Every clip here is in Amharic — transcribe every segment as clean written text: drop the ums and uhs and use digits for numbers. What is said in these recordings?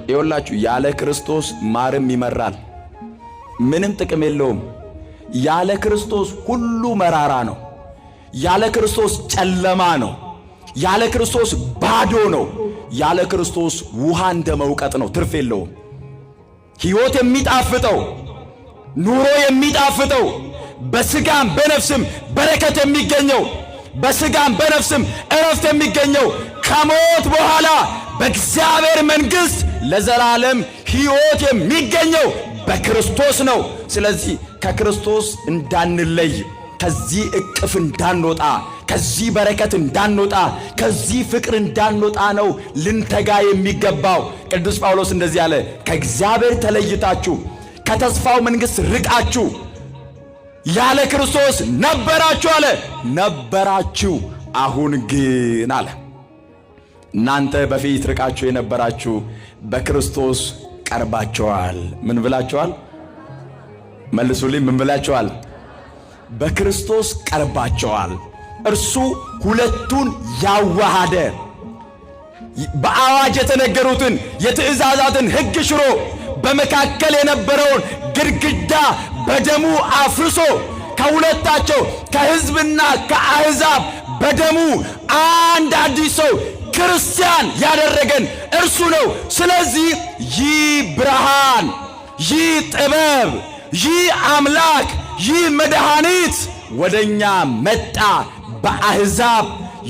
ይወላችሁ ያለ ክርስቶስ ማርም ይመራል፣ ምንም ጥቅም የለውም። ያለ ክርስቶስ ሁሉ መራራ ነው። ያለ ክርስቶስ ጨለማ ነው። ያለ ክርስቶስ ባዶ ነው። ያለ ክርስቶስ ውሃ እንደመውቀጥ ነው፣ ትርፍ የለውም። ሕይወት የሚጣፍጠው ኑሮ የሚጣፍጠው በስጋም በነፍስም በረከት የሚገኘው በስጋም በነፍስም እረፍት የሚገኘው ከሞት በኋላ በእግዚአብሔር መንግሥት ለዘላለም ሕይወት የሚገኘው በክርስቶስ ነው። ስለዚህ ከክርስቶስ እንዳንለይ፣ ከዚህ እቅፍ እንዳንወጣ፣ ከዚህ በረከት እንዳንወጣ፣ ከዚህ ፍቅር እንዳንወጣ ነው ልንተጋ የሚገባው። ቅዱስ ጳውሎስ እንደዚህ አለ፣ ከእግዚአብሔር ተለይታችሁ ከተስፋው መንግሥት ርቃችሁ ያለ ክርስቶስ ነበራችሁ አለ። ነበራችሁ፣ አሁን ግን አለ እናንተ በፊት ርቃችሁ የነበራችሁ በክርስቶስ ቀርባችኋል። ምን ብላችኋል? መልሱልኝ፣ ምን ብላችኋል? በክርስቶስ ቀርባችኋል። እርሱ ሁለቱን ያዋሃደ በአዋጅ የተነገሩትን የትእዛዛትን ሕግ ሽሮ በመካከል የነበረውን ግድግዳ በደሙ አፍርሶ ከሁለታቸው ከሕዝብና ከአሕዛብ በደሙ አንድ አዲስ ሰው ክርስቲያን ያደረገን እርሱ ነው። ስለዚህ ይህ ብርሃን፣ ይህ ጥበብ፣ ይህ አምላክ፣ ይህ መድኃኒት ወደኛ መጣ። በአሕዛብ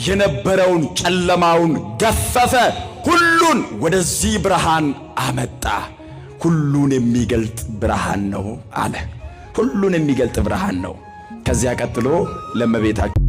የነበረውን ጨለማውን ገፈፈ፣ ሁሉን ወደዚህ ብርሃን አመጣ። ሁሉን የሚገልጥ ብርሃን ነው አለ። ሁሉን የሚገልጥ ብርሃን ነው። ከዚያ ቀጥሎ ለእመቤታችን